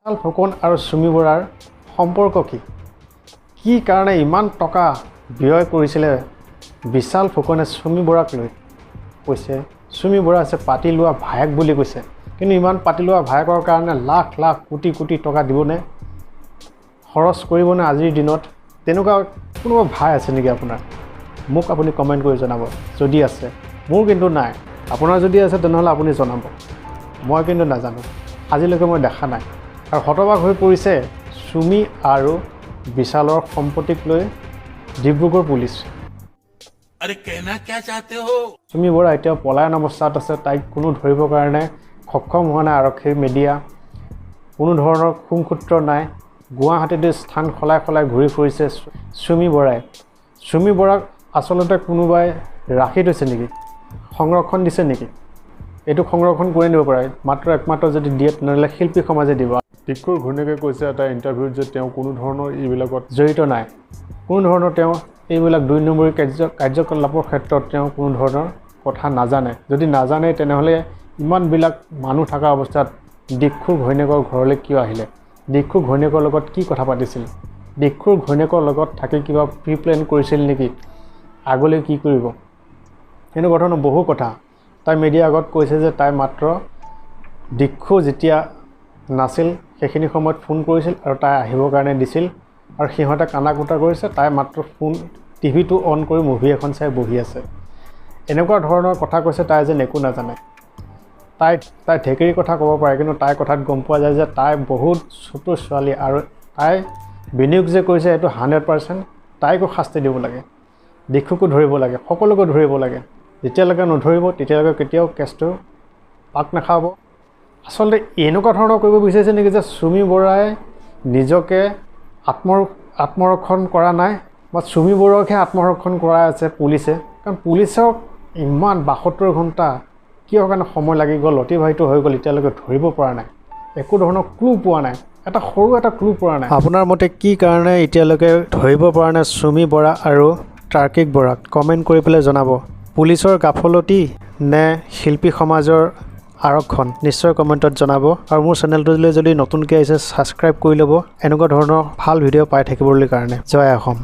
বিশাল ফুকন আৰু সুমি বৰাৰ সম্পৰ্ক কি কাৰণে ইমান টকা ব্যয় কৰিছিলে বিশাল ফুকনে সুমি বৰাক লৈ কৈছে সুমি বৰা আছে পাতি লোৱা ভায়েক বুলি কৈছে কিন্তু ইমান পাতি লোৱা ভায়েকৰ কাৰণে লাখ লাখ কোটি কোটি টকা দিবনে খৰচ কৰিবনে আজিৰ দিনত তেনেকুৱা কোনোবা ভাই আছে নেকি আপোনাৰ মোক আপুনি কমেন্ট কৰি জনাব যদি আছে মোৰ কিন্তু নাই আপোনাৰ যদি আছে তেনেহলে আপুনি জনাব মই কিন্তু নাজানো আজিলৈকে মই দেখা নাই আৰু হতবাক হৈ পৰিছে সুমি আৰু বিশালৰ সম্পত্তিক লৈ ডিব্ৰুগড় পুলিচ अरे कहना क्या चाहते हो সুমি বৰা এতিয়া পলায়ন অৱস্থাত আছে তাইক কোনো ধৰিবৰ কাৰণে সক্ষম হোৱা নাই আৰক্ষী মিডিয়া কোনো ধৰণৰ খুংখুত্ৰ নাই গুৱাহাটীতে স্থান খলাই খলাই ঘূৰি ফুৰিছে সুমি বৰাক আসলতে কোনোবাই ৰাখি থৈছে নেকি সংৰক্ষণ দিছে নেকি এইটো সংৰক্ষণ কৰি নিব পাৰে একমাত্ৰ যদি দিয়ে তেনেহ'লে শিল্পী সমাজে দিব টিকুৰ ঘৈণীয়েকে কৈছে এটা ইণ্টাৰভিউত যে তেওঁ কোনো ধৰণৰ এইবিলাকত জড়িত নাই কোনো ধৰণৰ তেওঁ এইবিলাক 2 নম্বৰী কাৰ্যকলাপৰ ক্ষেত্ৰত তেওঁ কোনো ধৰণৰ কথা নাজানে যদি নাজানে তেনেহ'লে ইমানবিলাক মানুহ থকা অৱস্থাত টিকুৰ ঘৈণীয়েকৰ ঘৰলৈ কিয় আহিলে টিকুৰ ঘৈণীয়েকৰ লগত কি কথা পাতিছিল টিকুৰ ঘৈণীয়েকৰ লগত থাকি কিবা প্ৰি প্লেন কৰিছিল নেকি আগলৈ কি কৰিব এনেকুৱা ধৰণৰ বহু কথা তাই মিডিয়া আগত কৈছে যে তাই মাত্ৰ টিকু যেতিয়া নাছিল সেইখিনি সময়ত ফোন কৰিছিল আৰু তাই আহিবৰ কাৰণে দিছিল আৰু সিহঁতে কানাকুটা কৰিছে তাই মাত্ৰ ফোন টিভিটো অন কৰি মুভি এখন চাই বহি আছে এনেকুৱা ধৰণৰ কথা কৈছে তাই যেন একো নাজানে তাই ঠেকেৰি কথা ক'ব পাৰে কিন্তু তাই কথাত গম পোৱা যায় যে তাই বহুত ছোট ছোৱালী আৰু তাই বিনিয়োগ যে কৰিছে এইটো 100% তাইকো শাস্তি দিব লাগে টিকুকো ধৰিব লাগে সকলোকে ধৰিব লাগে যেতিয়ালৈকে নধৰিব তেতিয়ালৈকে কেতিয়াও কেছটো পাক নাখাব আসলতে এনেকুৱা ধৰণৰ কৰিব বিচাৰিছে নেকি যে সুমি বৰাই নিজকে আত্মৰক্ষণ কৰা নাই বা সুমি বৰাকহে আত্মৰক্ষণ কৰাই আছে পুলিচে কাৰণ পুলিচক ইমান 72 ঘণ্টা কিয় কাৰণে সময় লাগি গ'ল অতিবাহিত হৈ গ'ল এতিয়ালৈকে ধৰিব পৰা নাই একো ধৰণৰ ক্লু পোৱা নাই এটা সৰু এটা ক্লু পোৱা নাই আপোনাৰ মতে কি কাৰণে এতিয়ালৈকে ধৰিব পৰা নাই সুমি বৰা আৰু তাৰ্কিক বৰাক কমেণ্ট কৰি পেলাই জনাব পুলিচৰ গাফলতি নে শিল্পী সমাজৰ আৰক্ষণ নিশ্চয় কমেণ্টত জনাব আৰু মোৰ চেনেলটোলৈ যদি নতুনকৈ আহিছে ছাবস্ক্ৰাইব কৰি ল'ব এনেকুৱা ধৰণৰ ভাল ভিডিঅ' পাই থাকিবলৈ কাৰণে জয় অসম